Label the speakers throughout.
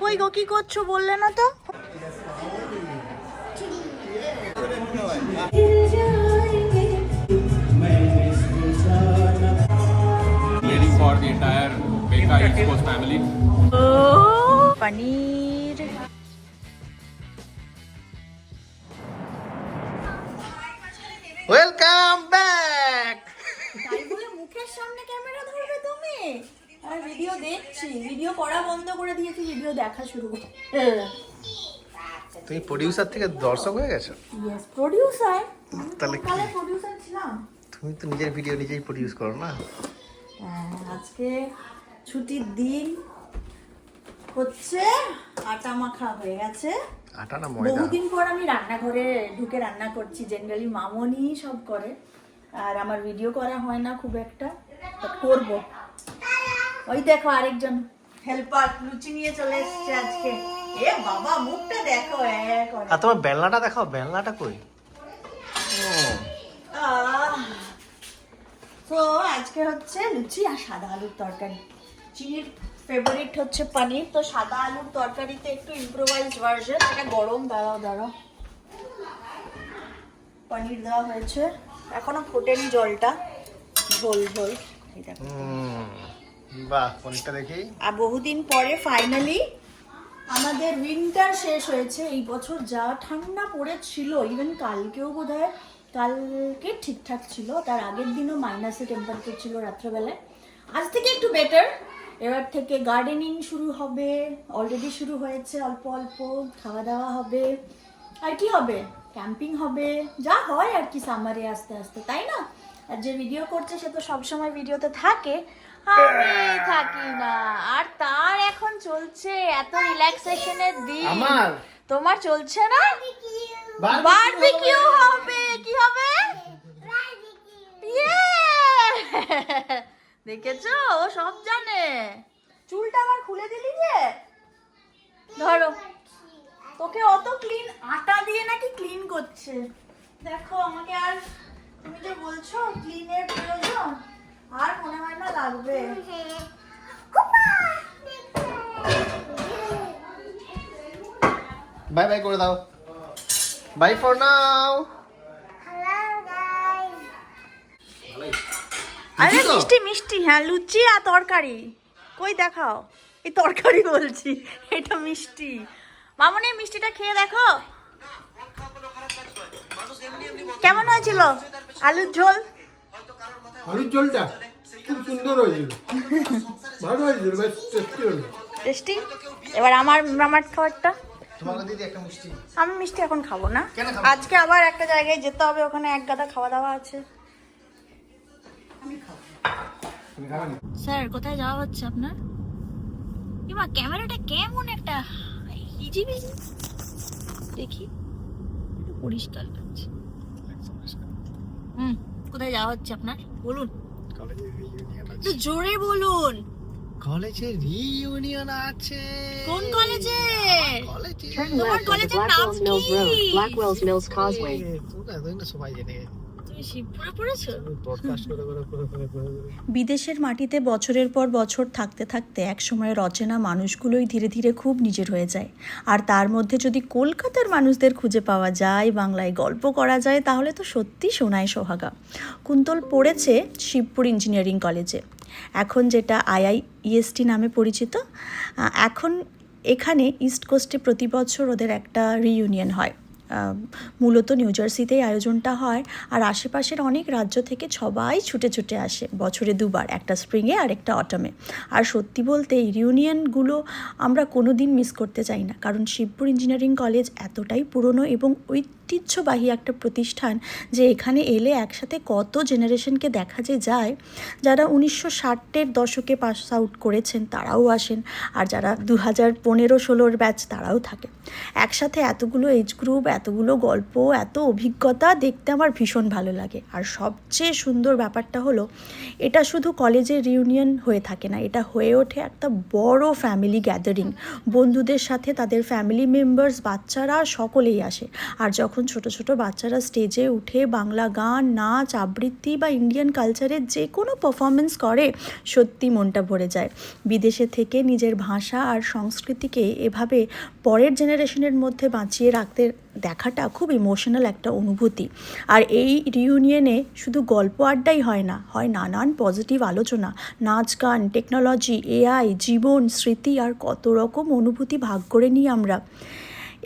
Speaker 1: কই গো, কি করছো বললে না তো?
Speaker 2: Waiting for the entire Beka East Coast family.
Speaker 1: ও পনির।
Speaker 3: Welcome back.
Speaker 1: তাই বলে মুখের সামনে ক্যামেরা ধরবে তুমি? আর ভিডিও দেখছি, ভিডিও করা বন্ধ করে দিয়েছি, ভিডিও দেখা শুরু করে।
Speaker 3: তুমি প্রোডিউসার থেকে দর্শক হয়ে গেছো?
Speaker 1: Yes, producer.
Speaker 3: তাহলে কি?
Speaker 1: কালে প্রোডিউসার ছিলাম।
Speaker 3: তুমি তো নিজের ভিডিও নিজেই প্রোডিউস করো না?
Speaker 1: আজকে ছুটির দিন, হচ্ছে আটা মাখা হয়ে গেছে।
Speaker 3: আটা না ময়দা?
Speaker 1: বহুদিন পর আমি রান্নাঘরে ঢুকে রান্না করছি। জেনারেলি মামনি সব করে, আর আমার ভিডিও করা হয় না খুব একটা, করব। ওই দেখো আরেকজন হেল্পার লুচি নিয়ে চলে এসেছে আজকে। এ বাবা, মুখটা দেখো এক।
Speaker 3: আর তোমার বেলনাটা দেখাও, বেলনাটা কই?
Speaker 1: তো আজকে হচ্ছে লুচি আর সাদা আলুর তরকারি। চিনির ফেভারিট হচ্ছে পনির, তো সাদা আলুর তরকারিতে একটু ইম্প্রোভাইজড ভার্সন। এটা গরম, দাঁড়াও। পনির দেওয়া হয়েছে, এখনো ফোটেনি জলটা, ঝোল। এই দেখো।
Speaker 3: বাহ, পনিরটা দেখি।
Speaker 1: আর বহুদিন পরে ফাইনালি আমাদের উইন্টার শেষ হয়েছে। এই বছর যা ঠান্ডা পড়েছিল, ইভেন কালকেও বোধহয়, কালকে ঠিকঠাক ছিল, তার আগের দিনও মাইনাসে টেম্পারেচার ছিল রাত্রেবেলায়। আজ থেকে একটু বেটার। এবার থেকে গার্ডেনিং শুরু হবে, অলরেডি শুরু হয়েছে, অল্প অল্প খাওয়া দাওয়া হবে। আর কি হবে, ক্যাম্পিং হবে, যা হয় আর কি সামারে আস্তে আস্তে, তাই না? আর যে ভিডিও করছে সে তো সবসময় ভিডিওতে থাকে, আমি থাকি না। আর তার এখন চলছে এত রিল্যাক্সেশনের দিন।
Speaker 3: আমার
Speaker 1: তোমার চলছে না? বারবিকিউ হবে। কি হবে? ইয়ে! দেখেছো, ও সব জানে। চুলটা আমার খুলে দিলি যে। ধরো, তোকে অত ক্লিন আটা দিয়ে নাকি ক্লিন করছে। দেখো আমাকে, আর তুমি যে বলছো ক্লিনের প্রয়োজন, আর মনে হয় না লাগবে।
Speaker 3: বাই বাই করে দাও। Bye for now.
Speaker 1: আরে মিষ্টি, হ্যাঁ, লুচি আর তরকারি। কই দেখাও, এই তরকারি বলছি, এটা মিষ্টি। মামনি মিষ্টিটা খেয়ে দেখো কেমন হয়েছিল। আলুর ঝোল,
Speaker 4: আলুর ঝোলটা খুব সুন্দর হয়েছিল, ভালো হয়েছিল, বেশ টেস্টি হলো।
Speaker 1: টেস্টি। এবার আমার খাবারটা।
Speaker 3: তোমাকে দিদি একটা মিষ্টি।
Speaker 1: আমি মিষ্টি এখন খাবো না,
Speaker 3: কেন খাবো?
Speaker 1: আজকে আবার একটা জায়গায় যেতে হবে, ওখানে এক গাদা খাওয়া দাওয়া আছে। স্যার, কোথায় যাওয়া হচ্ছে আপনার? কিংবা ক্যামেরাটা কেমন একটা হিজিবিজি, দেখি একটু পরিষ্কার লাগছে। কোথায় যাওয়া হচ্ছে আপনার বলুন, একটু জোরে বলুন।
Speaker 3: কলেজে রিইউনিয়ন আছে।
Speaker 1: কোন কলেজে?
Speaker 3: কলেজে
Speaker 1: তোমার কলেজের নাম কি?
Speaker 5: Blackwell's Mills Causeway.
Speaker 3: তোমরা সবাই জেনে গেছো।
Speaker 1: তুমি শিবপুরে পড়েছো?
Speaker 3: পডকাস্ট করে।
Speaker 6: বিদেশের মাটিতে বছরের পর বছর থাকতে থাকতে একসময়ের অচেনা মানুষগুলোই ধীরে ধীরে খুব নিজের হয়ে যায়। আর তার মধ্যে যদি কলকাতার মানুষদের খুঁজে পাওয়া যায়, বাংলায় গল্প করা যায়, তাহলে তো সত্যি সোনায় সোহাগা। কুন্তল পড়েছে শিবপুর ইঞ্জিনিয়ারিং কলেজে, এখন যেটা IIEST নামে পরিচিত। এখন এখানে ইস্ট কোস্টে প্রতি বছর ওদের একটা রিইউনিয়ন হয়। মূলত নিউ জার্সিতেই আয়োজনটা হয়, আর আশেপাশের অনেক রাজ্য থেকে সবাই ছুটে আসে বছরে দুবার, একটা স্প্রিংয়ে আর একটা অটামে। আর সত্যি বলতে এই রিউনিয়নগুলো আমরা কোনো দিন মিস করতে চাই না, কারণ শিবপুর ইঞ্জিনিয়ারিং কলেজ এতটাই পুরনো এবং ঐতিহ্যবাহী একটা প্রতিষ্ঠান যে এখানে এলে একসাথে কত জেনারেশনকে দেখা যায়। যারা 1960-এর দশকে পাস আউট করেছেন তারাও আসেন, আর যারা 2015-16 ব্যাচ তারাও থাকে একসাথে। এতগুলো এজ গ্রুপ, এতগুলো গল্প, এত অভিজ্ঞতা দেখতে আমার ভীষণ ভালো লাগে। আর সবচেয়ে সুন্দর ব্যাপারটা হলো, এটা শুধু কলেজের রিউনিয়ন হয়ে থাকে না, এটা হয়ে ওঠে একটা বড় ফ্যামিলি গ্যাদারিং। বন্ধুদের সাথে তাদের ফ্যামিলি মেম্বার্স, বাচ্চারা সকলেই আসে। আর যখন যখন ছোট ছোট বাচ্চারা স্টেজে উঠে বাংলা গান, নাচ, আবৃত্তি বা ইন্ডিয়ান কালচারের যে কোনো পারফরমেন্স করে, সত্যি মনটা ভরে যায়। বিদেশে থেকে নিজের ভাষা আর সংস্কৃতিকে এভাবে পরের জেনারেশনের মধ্যে বাঁচিয়ে রাখতে দেখাটা খুব ইমোশনাল একটা অনুভূতি। আর এই রিউনিয়নে শুধু গল্প আড্ডাই হয় না, হয় নানান পজিটিভ আলোচনা, নাচ, গান, টেকনোলজি, এআই, জীবন, স্মৃতি আর কত রকম অনুভূতি ভাগ করে নিই আমরা।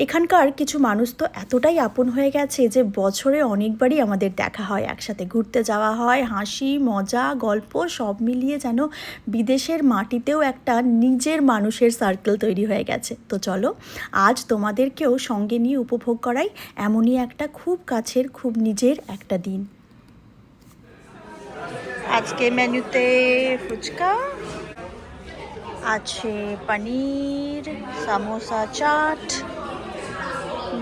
Speaker 6: এখানকার কিছু মানুষ তো এতটাই আপন হয়ে গেছে যে বছরে অনেকবারই আমাদের দেখা হয়, একসাথে ঘুরতে যাওয়া হয়, হাসি, মজা, গল্প সব মিলিয়ে যেন বিদেশের মাটিতেও একটা নিজের মানুষের সার্কেল তৈরি হয়ে গেছে। তো চলো আজ তোমাদেরকেও সঙ্গে নিয়ে উপভোগ করাই এমনই একটা খুব কাছের, খুব নিজের একটা দিন। আজকে মেনুতে ফুচকা আছে, পনির, সামোসা, চাট,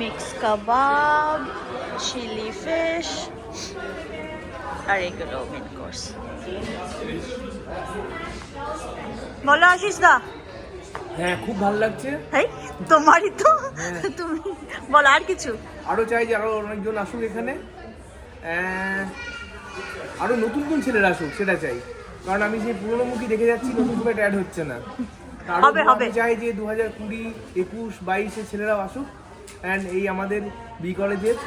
Speaker 6: মিক্স কাবাব, চিলি ফিশ আর এগুলো মেন কোর্স। বলো আশিস দা।
Speaker 7: হ্যাঁ, খুব ভালো লাগছে।
Speaker 6: এই তোমারই তো, তুমি বলো আর কিছু।
Speaker 7: আরো চাই যে আরো অনেকজন আসুক এখানে, আরো নতুন নতুন ছেলেরা আসুক, সেটা চাই। কারণ আমি যে পুরোনো মুখী দেখে যাচ্ছি, নতুন করে অ্যাড হচ্ছে না।
Speaker 6: হবে, হবে।
Speaker 7: আমি চাই যে 2020, 21, 22 ছেলেরাও আসুক অ্যান্ড এই আমাদের বি কলেজের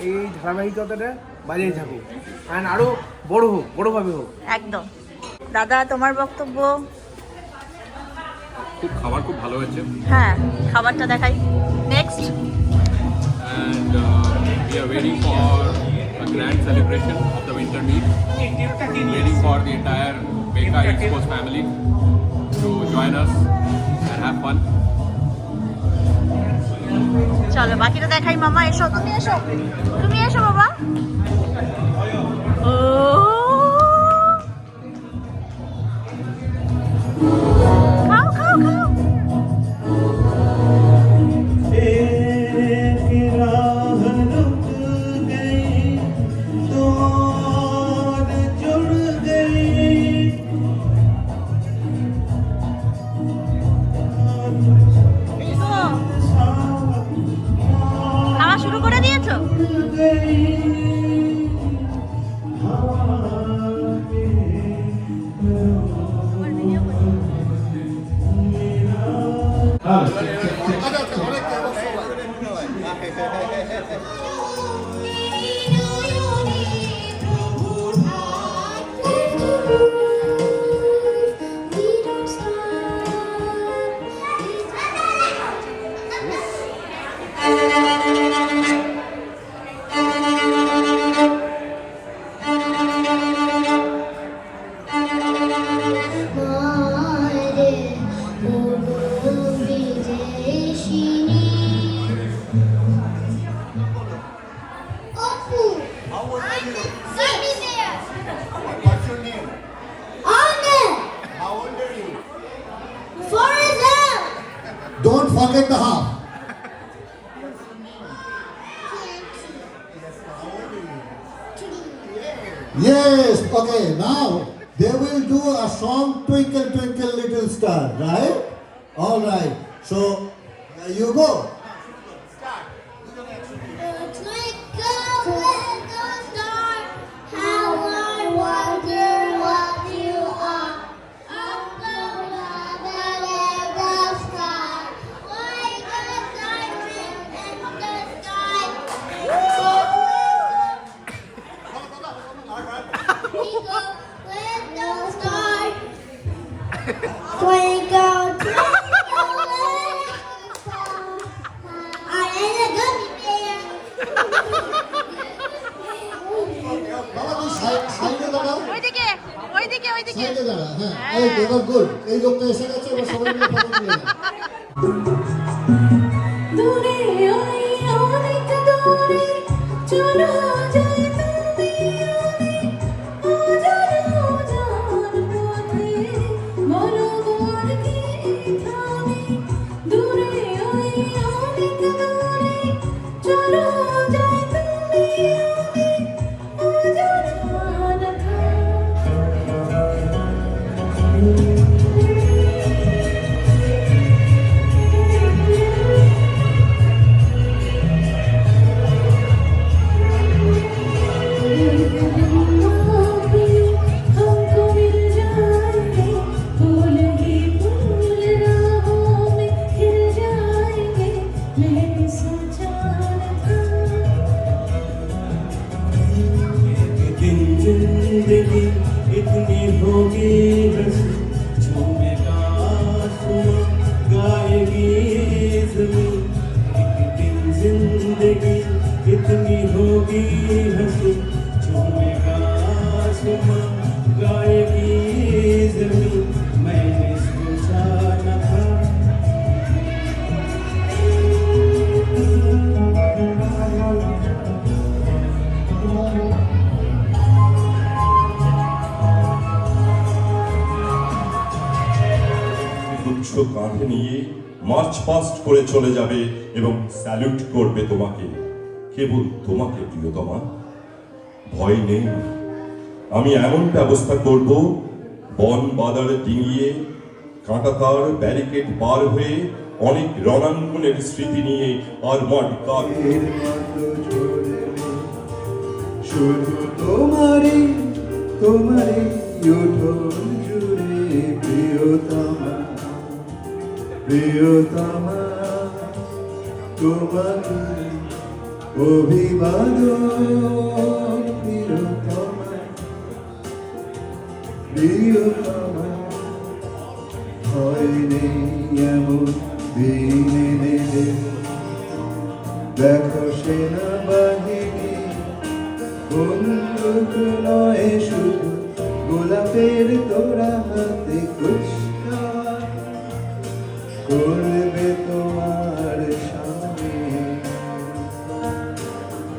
Speaker 7: এই ধারাবাহিকতাটা বাজিয়ে থাকুক অ্যান্ড আরো বড় হোক, বড়ভাবে হোক।
Speaker 6: একদম। দাদা তোমার বক্তব্য?
Speaker 2: খুব খাবার খুব ভালো হয়েছে।
Speaker 6: হ্যাঁ, খাবারটা দেখাই next.
Speaker 2: And we are waiting for a grand celebration of the winter meet. Waiting for the entire Beka East Coast family to join us and have fun.
Speaker 6: চলো বাকিটা দেখাই। মামা এসো, তুমি এসো, তুমি এসো বাবা। ও খাও খাও খাও। খাওয়া শুরু করে দিয়েছো?
Speaker 8: Don't forget the half. Yes, okay, now they will do a song Twinkle Twinkle Little Star, right? All right, so you go.
Speaker 6: ওইদিকে ওইদিকে ওইদিকে
Speaker 8: সাইডে দাঁড়া, হ্যাঁ, এই এবার গুড, এই লোকটা এসে গেছে, এবার সবাই মিলে ফটো তুলে নাও।
Speaker 9: দূরে ওই অনেক দূরে চলো যাই তুমি অজানা পথে বলো গোর কি থামে দূরে ওই অনেক দূরে চলো যাই তুমি অজানা मैंने सोचा न था
Speaker 10: दिन जिंदगी इतनी होगी हंसी झूमेगा आसमां गाएगी ज़मीन एक दिन जिंदगी इतनी होगी हंसी झूमेगा आसमां गाएगी ज़मीन मैंने सोचा न था
Speaker 11: গুচ্ছ কাঁধে নিয়ে মার্চ পাস্ট করে চলে যাবে এবং স্যালুট করবে তোমাকে, কেবল তোমাকে প্রিয়তমা। ভয় নেই, আমি এমন ব্যবস্থা করব বন বাদার ডিঙিয়ে কাঁটাতার ব্যারিকেড পার হয়ে অনেক রণাঙ্গনের স্মৃতি নিয়ে আর্মার্ড কার
Speaker 10: শুধু তোমারই তোমারই উঠোন জুড়ে প্রিয়তমা প্রিয়তমা তোমাকে অভিবাদন প্রিয়তমা প্রিয়তমা ভয় নেই এমন দিন এনে দেখো সেনাবাহিনী বন্দুক নয় শুধু গোলাপের তোরা হাতে কুচকাওয়া করবে তোমার সামনে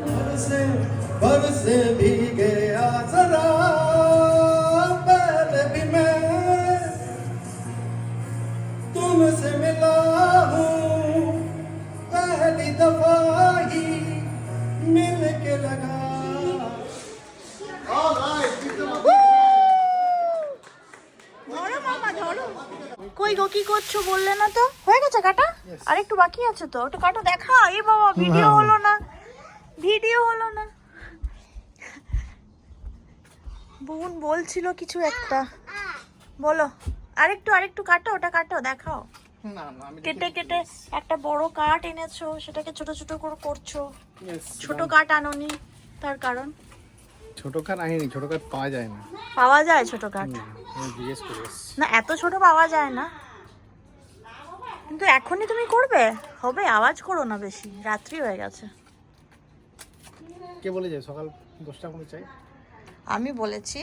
Speaker 10: বরসে বরসে ভीगे जरा पहले भी मैं तुमसे मिला हूँ पहली दफा ही मिल के लगा
Speaker 1: ধরো মামা ধরো। কই গো কি করছো বললে না তো? হয়ে গেছে কাটা? আর একটু বাকি আছে তো, একটু কাটা দেখা। এ বাবা ভিডিও হলো না, ভিডিও হলো না। বোন বলছিল কিছু একটা, বলো। আরেকটু কাটো, ওটা কাটো দেখাও। কেটে কেটে একটা বড় কাঠ এনেছো, সেটাকে ছোট ছোট করে করছো। ছোট কাঠ আনোনি, তার কারণ?
Speaker 7: ছোট কাঠ আনিনি, ছোট কাঠ পাওয়া যায় না।
Speaker 1: পাওয়া যায় ছোট কাঠ?
Speaker 7: জিজ্ঞেস করে
Speaker 1: না, এত ছোট পাওয়া যায় না। কিন্তু এখনই তুমি করবে? হবে, আওয়াজ করো না বেশি, রাত্রি হয়ে গেছে।
Speaker 7: কে বলে যায় সকাল 10টা করে চাই?
Speaker 1: আমি বলেছি,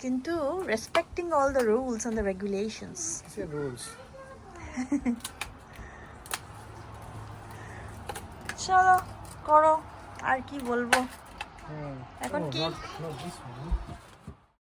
Speaker 1: কিন্তু respecting all the rules and the regulations.
Speaker 7: Rules.
Speaker 1: চলো করো, আর কি বলবো এখন কি।